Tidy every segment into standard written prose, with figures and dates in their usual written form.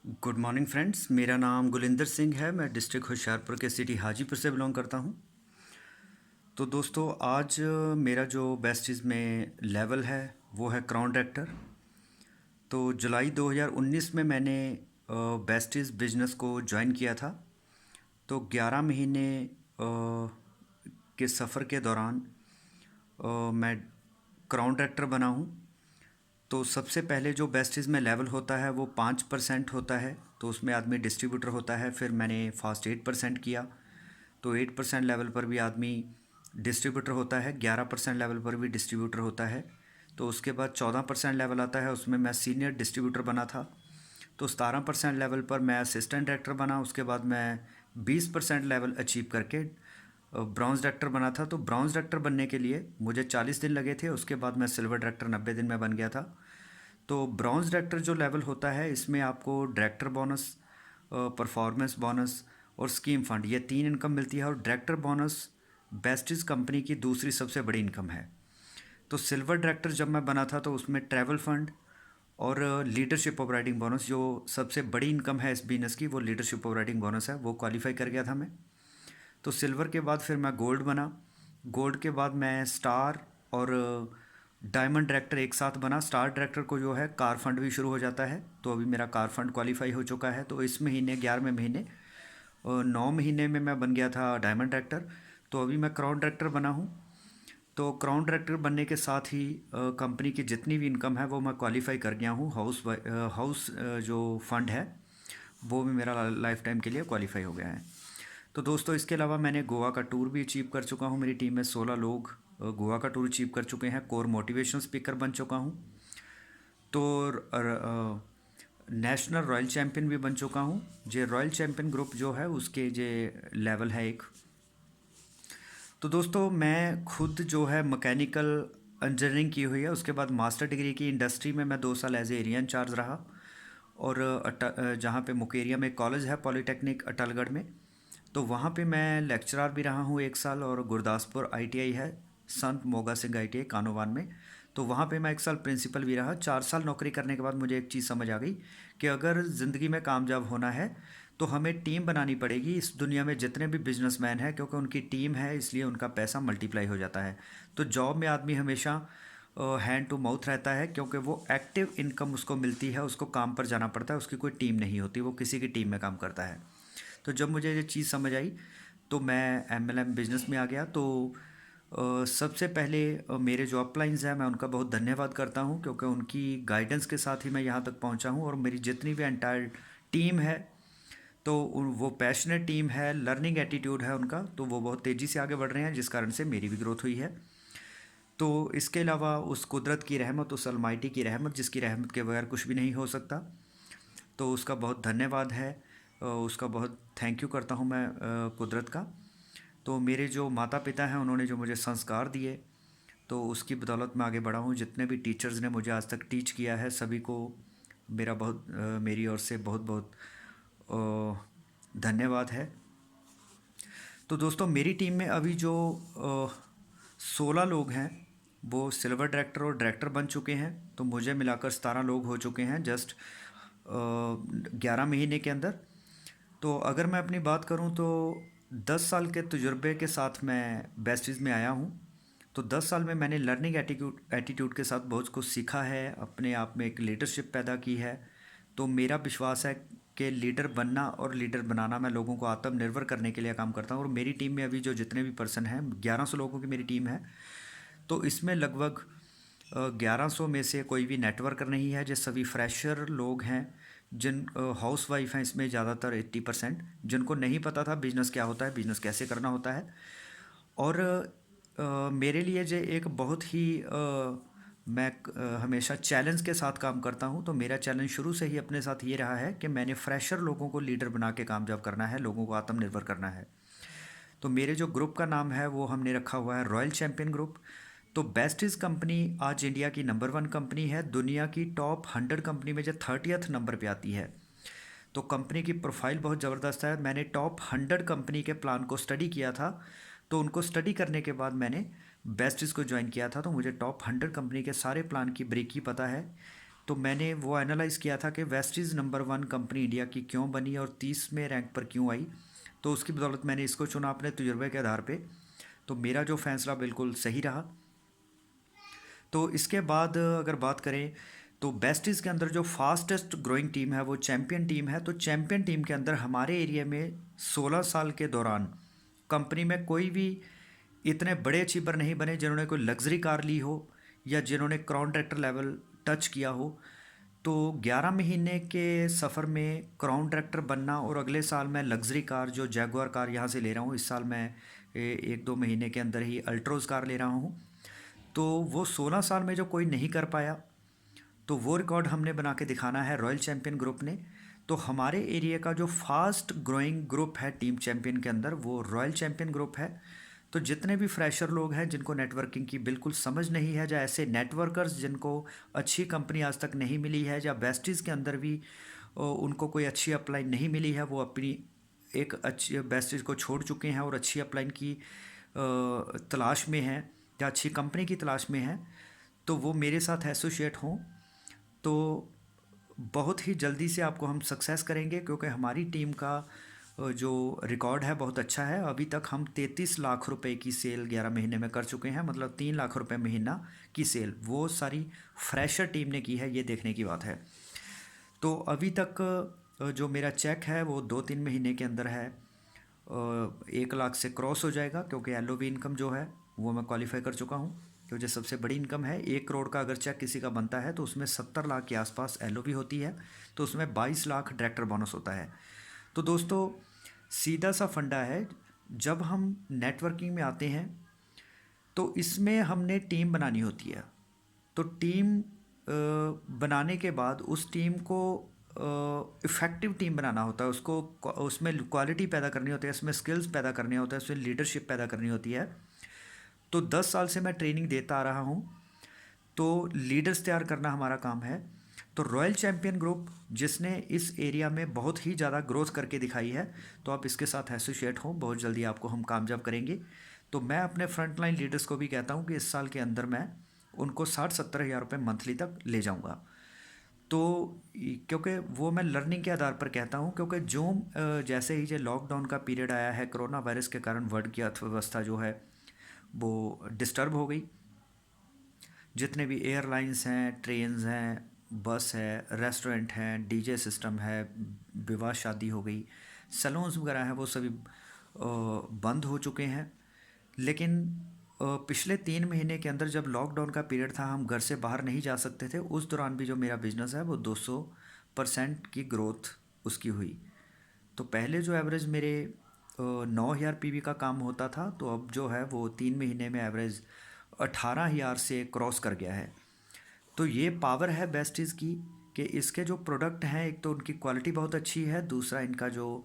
Good morning friends. मेरा नाम गुलिंदर सिंह है। मैं डिस्ट्रिक्ट होशियारपुर के सिटी हाजीपुर से बिलोंग करता हूँ। तो दोस्तों आज मेरा जो बेस्टीज़ में लेवल है वो है क्राउन डायरेक्टर। तो जुलाई 2019 में मैंने बेस्टीज़ बिजनेस को ज्वाइन किया था। तो 11 महीने के सफ़र के दौरान मैं क्राउन डायरेक्टर बना हूँ। तो सबसे पहले जो बेस्टीज़ में लेवल होता है वो 5% होता है, तो उसमें आदमी डिस्ट्रीब्यूटर होता है। फिर मैंने फास्ट 8% किया, तो 8% लेवल पर भी आदमी डिस्ट्रीब्यूटर होता है। 11% लेवल पर भी डिस्ट्रीब्यूटर होता है। तो उसके बाद 14% लेवल आता है, उसमें मैं सीनियर डिस्ट्रीब्यूटर बना था। तो 17% लेवल पर मैं असिस्टेंट डायरेक्टर बना। उसके बाद मैं 20% लेवल अचीव करके ब्रॉन्ज़ डायरेक्टर बना था। तो ब्रॉन्ज़ डायरेक्टर बनने के लिए मुझे 40 दिन लगे थे। उसके बाद मैं सिल्वर डायरेक्टर 90 दिन में बन गया था। तो ब्रॉन्ज़ डायरेक्टर जो लेवल होता है इसमें आपको डायरेक्टर बोनस, परफॉर्मेंस बोनस और स्कीम फंड, ये 3 इनकम मिलती है। और डायरेक्टर बोनस बेस्टीज़ कंपनी की दूसरी सबसे बड़ी इनकम है। तो सिल्वर डायरेक्टर जब मैं बना था तो उसमें ट्रैवल फंड और लीडरशिप ऑपरेटिंग बोनस, जो सबसे बड़ी इनकम है इस बिजनेस की, वो लीडरशिप ऑपरेटिंग बोनस है, वो क्वालिफाई कर गया था मैं। तो सिल्वर के बाद फिर मैं गोल्ड बना। गोल्ड के बाद मैं स्टार और डायमंड डायरेक्टर एक साथ बना। स्टार डायरेक्टर को जो है कार फंड भी शुरू हो जाता है, तो अभी मेरा कार फंड क्वालिफाई हो चुका है। तो इस महीने 11वें महीने 9 महीने में मैं बन गया था डायमंड डायरेक्टर। तो अभी मैं क्राउन डायरेक्टर बना हूँ। तो क्राउन डायरेक्टर बनने के साथ ही कंपनी की जितनी भी इनकम है वो मैं क्वालिफाई कर गया हूँ। हाउस जो फंड है वो भी मेरा लाइफ टाइम के लिए क्वालिफाई हो गया है। तो दोस्तों इसके अलावा मैंने गोवा का टूर भी अचीव कर चुका हूँ। मेरी टीम में 16 लोग गोवा का टूर अचीव कर चुके हैं। कोर मोटिवेशनल स्पीकर बन चुका हूँ। तो नेशनल रॉयल चैम्पियन भी बन चुका हूँ। जे रॉयल चैम्पियन ग्रुप जो है उसके जे लेवल है एक। तो दोस्तों मैं खुद जो है मैकेनिकल इंजीनियरिंग की हुई है। उसके बाद मास्टर डिग्री की इंडस्ट्री में मैं 2 साल एज ए एरिया इंचार्ज रहा। और जहाँ पे मुकेरिया में कॉलेज है पॉलीटेक्निक अटलगढ़ में, तो वहाँ पे मैं लेक्चरर भी रहा हूँ 1 साल। और गुरदासपुर आईटीआई है, संत मोगा सिंह आईटीआई कानोवान में, तो वहाँ पे मैं 1 साल प्रिंसिपल भी रहा। 4 साल नौकरी करने के बाद मुझे एक चीज़ समझ आ गई कि अगर ज़िंदगी में कामयाब होना है तो हमें टीम बनानी पड़ेगी। इस दुनिया में जितने भी बिजनेसमैन हैं, क्योंकि उनकी टीम है इसलिए उनका पैसा मल्टीप्लाई हो जाता है। तो जॉब में आदमी हमेशा हैंड टू माउथ रहता है, क्योंकि वो एक्टिव इनकम उसको मिलती है, उसको काम पर जाना पड़ता है, उसकी कोई टीम नहीं होती, वो किसी की टीम में काम करता है। तो जब मुझे ये चीज़ समझ आई तो मैं एमएलएम बिजनेस में आ गया। तो सबसे पहले मेरे जो अपलाइंस हैं मैं उनका बहुत धन्यवाद करता हूँ, क्योंकि उनकी गाइडेंस के साथ ही मैं यहाँ तक पहुँचा हूँ। और मेरी जितनी भी एंटायर टीम है, तो वो पैशनेट टीम है, लर्निंग एटीट्यूड है उनका, तो वो बहुत तेज़ी से आगे बढ़ रहे हैं, जिस कारण से मेरी भी ग्रोथ हुई है। तो इसके अलावा उस कुदरत की रहमत, उस अलमाइटी की रहमत, जिसकी रहमत के बगैर कुछ भी नहीं हो सकता, तो उसका बहुत धन्यवाद है। उसका बहुत थैंक यू करता हूँ मैं कुदरत का। तो मेरे जो माता पिता हैं उन्होंने जो मुझे संस्कार दिए, तो उसकी बदौलत मैं आगे बढ़ा हूँ। जितने भी टीचर्स ने मुझे आज तक टीच किया है सभी को मेरी ओर से बहुत बहुत धन्यवाद है। तो दोस्तों मेरी टीम में अभी जो 16 लोग हैं वो सिल्वर डायरेक्टर और डायरेक्टर बन चुके हैं। तो मुझे मिलाकर 17 लोग हो चुके हैं जस्ट 11 महीने के अंदर। तो अगर मैं अपनी बात करूं तो 10 साल के तजुर्बे के साथ मैं बेस्टीज़ में आया हूं। तो 10 साल में मैंने लर्निंग एटीट्यूड के साथ बहुत कुछ सीखा है, अपने आप में एक लीडरशिप पैदा की है। तो मेरा विश्वास है कि लीडर बनना और लीडर बनाना, मैं लोगों को आत्मनिर्भर करने के लिए काम करता हूँ। और मेरी टीम में अभी जो जितने भी पर्सन हैं, 1100 लोगों की मेरी टीम है। तो इसमें लगभग 1100 में से कोई भी नेटवर्कर नहीं है, जो सभी फ्रेशर लोग हैं, जिन हाउस वाइफ हैं इसमें ज़्यादातर 80%, जिनको नहीं पता था बिज़नेस क्या होता है, बिज़नेस कैसे करना होता है। और मेरे लिए जो एक बहुत ही मैं हमेशा चैलेंज के साथ काम करता हूँ। तो मेरा चैलेंज शुरू से ही अपने साथ ये रहा है कि मैंने फ्रेशर लोगों को लीडर बना के कामयाब करना है, लोगों को आत्मनिर्भर करना है। तो मेरे जो ग्रुप का नाम है वो हमने रखा हुआ है रॉयल चैम्पियन ग्रुप। तो बेस्टीज़ कंपनी आज इंडिया की नंबर 1 कंपनी है। दुनिया की टॉप 100 कंपनी में जो 30th नंबर पे आती है। तो कंपनी की प्रोफाइल बहुत ज़बरदस्त है। मैंने टॉप 100 कंपनी के प्लान को स्टडी किया था। तो उनको स्टडी करने के बाद मैंने बेस्टीज़ को ज्वाइन किया था। तो मुझे टॉप 100 कंपनी के सारे प्लान की ब्रीकी पता है तो मैंने वो एनालाइज़ किया था कि वेस्टीज़ नंबर 1 कंपनी इंडिया की क्यों बनी और 30वें रैंक पर क्यों आई। तो उसकी बदौलत मैंने इसको चुना अपने तजुर्बे के आधार पे। तो मेरा जो फैसला बिल्कुल सही रहा। तो इसके बाद अगर बात करें तो बेस्टीज़ के अंदर जो फास्टेस्ट ग्रोइंग टीम है वो चैम्पियन टीम है। तो चैम्पियन टीम के अंदर हमारे एरिया में 16 साल के दौरान कंपनी में कोई भी इतने बड़े अचीवर नहीं बने जिन्होंने कोई लग्जरी कार ली हो या जिन्होंने क्राउन ट्रैक्टर लेवल टच किया हो। तो 11 महीने के सफ़र में क्राउन ट्रैक्टर बनना और अगले साल मैं लग्जरी कार जो जैगुआर कार यहाँ से ले रहा हूँ, इस साल मैं 1-2 महीने के अंदर ही अल्ट्रोज़ कार ले रहा हूँ। तो वो 16 साल में जो कोई नहीं कर पाया, तो वो रिकॉर्ड हमने बना के दिखाना है रॉयल चैम्पियन ग्रुप ने। तो हमारे एरिया का जो फास्ट ग्रोइंग ग्रुप है टीम चैम्पियन के अंदर वो रॉयल चैम्पियन ग्रुप है। तो जितने भी फ्रेशर लोग हैं जिनको नेटवर्किंग की बिल्कुल समझ नहीं है, या ऐसे नेटवर्कर्स जिनको अच्छी कंपनी आज तक नहीं मिली है, या बेस्टीज़ के अंदर भी उनको कोई अच्छी अपलाइन नहीं मिली है, वो अपनी एक अच्छी बेस्टीज़ को छोड़ चुके हैं और अच्छी अपलाइन की तलाश में हैं या अच्छी कंपनी की तलाश में हैं, तो वो मेरे साथ एसोसिएट हों। तो बहुत ही जल्दी से आपको हम सक्सेस करेंगे, क्योंकि हमारी टीम का जो रिकॉर्ड है बहुत अच्छा है। अभी तक हम 33 लाख रुपए की सेल 11 महीने में कर चुके हैं, मतलब 3 लाख रुपए महीना की सेल वो सारी फ्रेशर टीम ने की है, ये देखने की बात है। तो अभी तक जो मेरा चेक है वो 2-3 महीने के अंदर है 1 लाख से क्रॉस हो जाएगा, क्योंकि LOB इनकम जो है वो मैं क्वालिफाई कर चुका हूँ। तो जो सबसे बड़ी इनकम है 1 करोड़ का अगर चेक किसी का बनता है तो उसमें 70 लाख के आसपास LOB होती है, तो उसमें 22 लाख डायरेक्टर बोनस होता है। तो दोस्तों सीधा सा फंडा है, जब हम नेटवर्किंग में आते हैं तो इसमें हमने टीम बनानी होती है। तो टीम बनाने के बाद उस टीम को इफ़ेक्टिव टीम बनाना होता है, उसको उसमें क्वालिटी पैदा करनी होती है, उसमें स्किल्स पैदा करने होते हैं, उसमें लीडरशिप पैदा करनी होती है। तो 10 साल से मैं ट्रेनिंग देता आ रहा हूँ, तो लीडर्स तैयार करना हमारा काम है। तो रॉयल चैम्पियन ग्रुप जिसने इस एरिया में बहुत ही ज़्यादा ग्रोथ करके दिखाई है, तो आप इसके साथ एसोसिएट हों, बहुत जल्दी आपको हम कामयाब करेंगे। तो मैं अपने फ्रंट लाइन लीडर्स को भी कहता हूँ कि इस साल के अंदर मैं उनको 60-70 हज़ार रुपये मंथली तक ले जाऊँगा। तो क्योंकि वो मैं लर्निंग के आधार पर कहता हूँ, क्योंकि जो जैसे ही ये लॉकडाउन का पीरियड आया है, कोरोना वायरस के कारण वर्ल्ड की अर्थव्यवस्था जो है वो डिस्टर्ब हो गई। जितने भी एयरलाइंस हैं, ट्रेन्स हैं, बस है, रेस्टोरेंट हैं, डीजे सिस्टम है, विवाह शादी हो गई, सैलून्स वगैरह हैं, वो सभी बंद हो चुके हैं। लेकिन पिछले 3 महीने के अंदर जब लॉकडाउन का पीरियड था, हम घर से बाहर नहीं जा सकते थे, उस दौरान भी जो मेरा बिजनेस है वो 200% की ग्रोथ उसकी हुई। तो पहले जो एवरेज मेरे 9,000 PV का काम होता था, तो अब जो है वो 3 महीने में एवरेज 18,000 से क्रॉस कर गया है। तो ये पावर है बेस्टीज़ की कि इसके जो प्रोडक्ट हैं, एक तो उनकी क्वालिटी बहुत अच्छी है, दूसरा इनका जो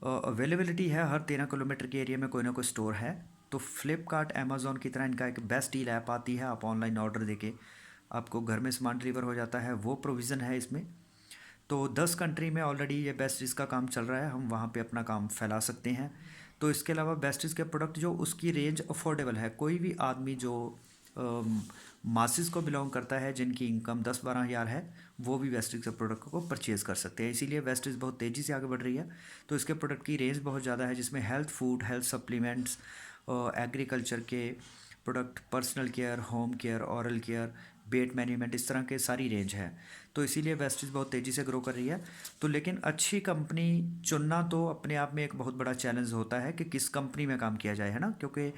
अवेलेबिलिटी है, हर 13 किलोमीटर के एरिया में कोई ना कोई स्टोर है। तो फ्लिपकार्ट अमेज़ॉन की तरह इनका एक बेस्ट डील ऐप आती है, आप ऑनलाइन ऑर्डर देके आपको घर में सामान डिलीवर हो जाता है, वो प्रोविज़न है इसमें। तो 10 कंट्री में ऑलरेडी ये बेस्टीज़ का काम चल रहा है, हम वहाँ पे अपना काम फैला सकते हैं। तो इसके अलावा बेस्टीज़ के प्रोडक्ट जो उसकी रेंज अफोर्डेबल है, कोई भी आदमी जो मासिस को बिलोंग करता है, जिनकी इनकम 10-12 हज़ार है, वो भी वेस्टीज के प्रोडक्ट को परचेज़ कर सकते हैं। इसीलिए वेस्टीज बहुत तेज़ी से आगे बढ़ रही है। तो इसके प्रोडक्ट की रेंज बहुत ज़्यादा है, जिसमें health food, health supplements, agriculture के product, personal care, home care, oral care, weight management, इस तरह के सारी रेंज है। तो इसीलिए वेस्टीज बहुत तेज़ी से ग्रो कर रही है। तो लेकिन अच्छी कंपनी चुनना तो अपने आप में एक बहुत बड़ा चैलेंज होता है कि किस कंपनी में काम किया जाए, है ना। क्योंकि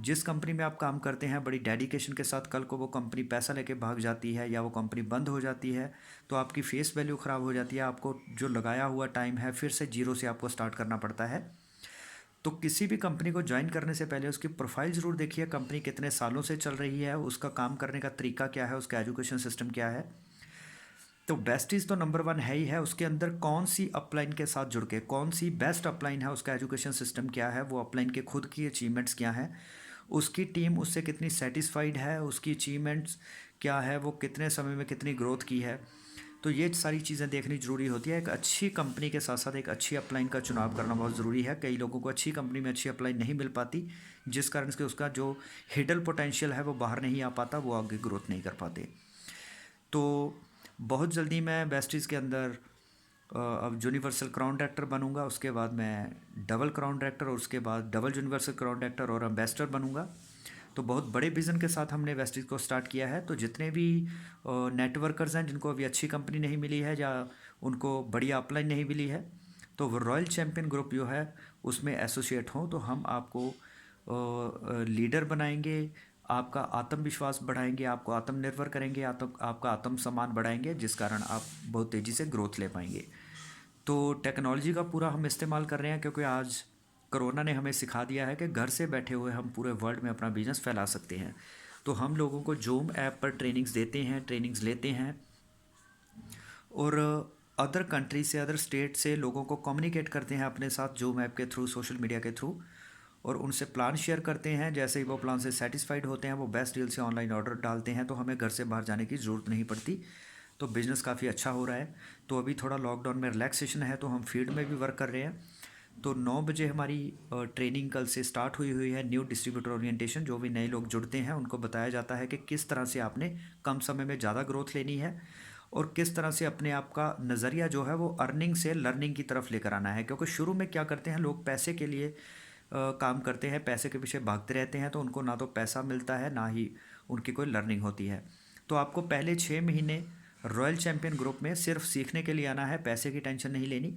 जिस कंपनी में आप काम करते हैं बड़ी डेडिकेशन के साथ, कल को वो कंपनी पैसा लेके भाग जाती है या वो कंपनी बंद हो जाती है, तो आपकी फेस वैल्यू ख़राब हो जाती है, आपको जो लगाया हुआ टाइम है फिर से जीरो से आपको स्टार्ट करना पड़ता है। तो किसी भी कंपनी को ज्वाइन करने से पहले उसकी प्रोफाइल ज़रूर देखिए, कंपनी कितने सालों से चल रही है, उसका काम करने का तरीका क्या है, उसका एजुकेशन सिस्टम क्या है। तो बेस्टीज़ तो नंबर 1 है ही है, उसके अंदर कौन सी अपलाइन के साथ जुड़ के कौन सी बेस्ट अपलाइन है, उसका एजुकेशन सिस्टम क्या है, वो अपलाइन के खुद की अचीवमेंट्स क्या हैं, उसकी टीम उससे कितनी सेटिस्फाइड है, उसकी अचीवमेंट्स क्या है, वो कितने समय में कितनी ग्रोथ की है। तो ये सारी चीज़ें देखनी ज़रूरी होती है। एक अच्छी कंपनी के साथ साथ एक अच्छी अपलाइन का चुनाव करना बहुत ज़रूरी है। कई लोगों को अच्छी कंपनी में अच्छी अपलाइन नहीं मिल पाती, जिस कारण से उसका जो हिडन पोटेंशियल है वो बाहर नहीं आ पाता, वो आगे ग्रोथ नहीं कर पाते। तो बहुत जल्दी मैं वेस्टीज़ के अंदर अब यूनिवर्सल क्राउन डायरेक्टर बनूंगा, उसके बाद मैं डबल क्राउन डायरेक्टर और उसके बाद डबल यूनिवर्सल क्राउन डायरेक्टर और एम्बेसडर बनूंगा। तो बहुत बड़े विज़न के साथ हमने वेस्टीज को स्टार्ट किया है। तो जितने भी नेटवर्कर्स हैं जिनको अभी अच्छी कंपनी नहीं मिली है या उनको बढ़िया अपलाइन नहीं मिली है, तो वो रॉयल चैम्पियन ग्रुप जो है उसमें एसोसिएट हों। तो हम आपको लीडर बनाएंगे, आपका आत्मविश्वास बढ़ाएंगे, आपको आत्मनिर्भर करेंगे, आपका आत्म सम्मान बढ़ाएंगे, जिस कारण आप बहुत तेज़ी से ग्रोथ ले पाएंगे। तो टेक्नोलॉजी का पूरा हम इस्तेमाल कर रहे हैं, क्योंकि आज कोरोना ने हमें सिखा दिया है कि घर से बैठे हुए हम पूरे वर्ल्ड में अपना बिजनेस फैला सकते हैं। तो हम लोगों को जूम ऐप पर ट्रेनिंग्स देते हैं, ट्रेनिंग्स लेते हैं, और अदर कंट्री से, अदर स्टेट से लोगों को कम्युनिकेट करते हैं अपने साथ जूम ऐप के थ्रू, सोशल मीडिया के थ्रू, और उनसे प्लान शेयर करते हैं। जैसे ही वो प्लान से सेटिस्फाइड होते हैं, वो बेस्ट डील से ऑनलाइन ऑर्डर डालते हैं, तो हमें घर से बाहर जाने की ज़रूरत नहीं पड़ती। तो बिज़नेस काफ़ी अच्छा हो रहा है। तो अभी थोड़ा लॉकडाउन में रिलैक्सेशन है, तो हम फील्ड में भी वर्क कर रहे हैं। तो 9 बजे हमारी ट्रेनिंग कल से स्टार्ट हुई हुई है, न्यू डिस्ट्रीब्यूटर ओरिएंटेशन। जो भी नए लोग जुड़ते हैं उनको बताया जाता है कि किस तरह से आपने कम समय में ज़्यादा ग्रोथ लेनी है, और किस तरह से अपने आप का नज़रिया जो है वो अर्निंग से लर्निंग की तरफ लेकर आना है। क्योंकि शुरू में क्या करते हैं लोग, पैसे के लिए काम करते हैं, पैसे के पीछे भागते रहते हैं, तो उनको ना तो पैसा मिलता है, ना ही उनकी कोई लर्निंग होती है। तो आपको पहले 6 महीने रॉयल चैम्पियन ग्रुप में सिर्फ सीखने के लिए आना है, पैसे की टेंशन नहीं लेनी।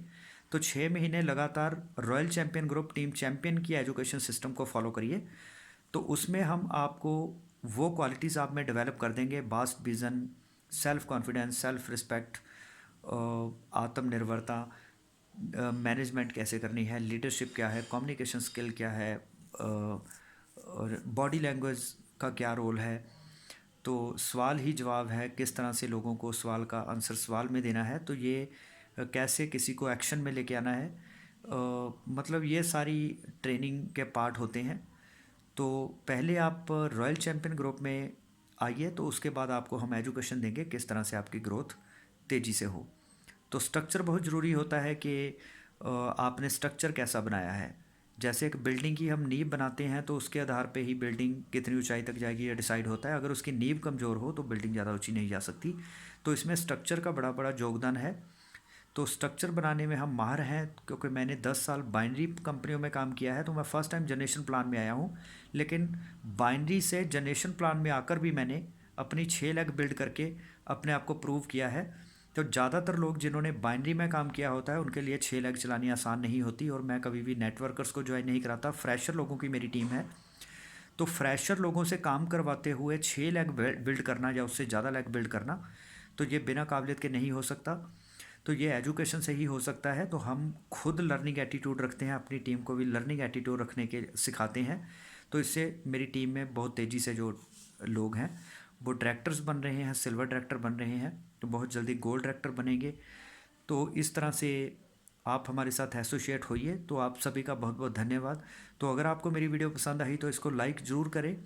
तो 6 महीने लगातार royal champion group team champion की एजुकेशन सिस्टम को फॉलो करिए। तो उसमें हम आपको वो क्वालिटीज़ आप में डेवलप कर देंगे, bast vision, self confidence, self respect, आत्मनिर्भरता, मैनेजमेंट कैसे करनी है, लीडरशिप क्या है, कम्युनिकेशन स्किल क्या है, और बॉडी लैंग्वेज का क्या रोल है। तो सवाल ही जवाब है, किस तरह से लोगों को सवाल का आंसर सवाल में देना है, तो ये कैसे किसी को एक्शन में लेके आना है, मतलब ये सारी ट्रेनिंग के पार्ट होते हैं। तो पहले आप रॉयल चैम्पियन ग्रुप में आइए, तो उसके बाद आपको हम एजुकेशन देंगे किस तरह से आपकी ग्रोथ तेज़ी से हो। तो स्ट्रक्चर बहुत ज़रूरी होता है कि आपने स्ट्रक्चर कैसा बनाया है। जैसे एक बिल्डिंग की हम नींव बनाते हैं, तो उसके आधार पे ही बिल्डिंग कितनी ऊंचाई तक जाएगी ये डिसाइड होता है। अगर उसकी नींव कमज़ोर हो तो बिल्डिंग ज़्यादा ऊंची नहीं जा सकती। तो इसमें स्ट्रक्चर का बड़ा बड़ा योगदान है। तो स्ट्रक्चर बनाने में हम माहिर हैं, क्योंकि मैंने 10 साल बाइनरी कंपनियों में काम किया है। तो मैं फ़र्स्ट टाइम जनरेशन प्लान में आया हूँ, लेकिन बाइनरी से जनरेशन प्लान में आकर भी मैंने अपनी 6 लाख बिल्ड करके अपने आप को प्रूव किया है। तो ज़्यादातर लोग जिन्होंने बाइनरी में काम किया होता है उनके लिए 6 लाख चलानी आसान नहीं होती। और मैं कभी भी नेटवर्कर्स को ज्वाइन नहीं कराता, फ्रेशर लोगों की मेरी टीम है। तो फ्रेशर लोगों से काम करवाते हुए 6 लाख बिल्ड करना या उससे ज़्यादा लाख बिल्ड करना, तो ये बिना काबिलियत के नहीं हो सकता। तो ये एजुकेशन से ही हो सकता है। तो हम खुद लर्निंग एटीट्यूड रखते हैं, अपनी टीम को भी लर्निंग एटीट्यूड रखने के सिखाते हैं। तो इससे मेरी टीम में बहुत तेज़ी से जो लोग हैं वो डायरेक्टर्स बन रहे हैं, सिल्वर डायरेक्टर बन रहे हैं, तो बहुत जल्दी गोल्ड डायरेक्टर बनेंगे। तो इस तरह से आप हमारे साथ एसोसिएट होइए। तो आप सभी का बहुत बहुत धन्यवाद। तो अगर आपको मेरी वीडियो पसंद आई तो इसको लाइक ज़रूर करें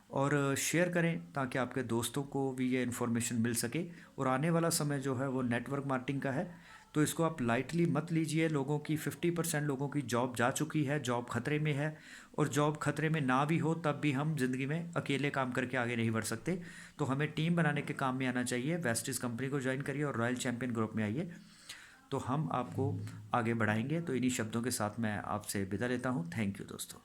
और शेयर करें, ताकि आपके दोस्तों को भी ये इन्फॉर्मेशन मिल सके। और आने वाला समय जो है वो नेटवर्क मार्केटिंग का है, तो इसको आप लाइटली मत लीजिए। लोगों की 50% लोगों की जॉब जा चुकी है, जॉब खतरे में है। और जॉब खतरे में ना भी हो तब भी हम ज़िंदगी में अकेले काम करके आगे नहीं बढ़ सकते। तो हमें टीम बनाने के काम में आना चाहिए। वेस्टिज कंपनी को ज्वाइन करिए और रॉयल चैम्पियन ग्रुप में आइए, तो हम आपको आगे बढ़ाएंगे। तो इन्हीं शब्दों के साथ मैं आपसे विदा लेता हूँ। थैंक यू दोस्तों।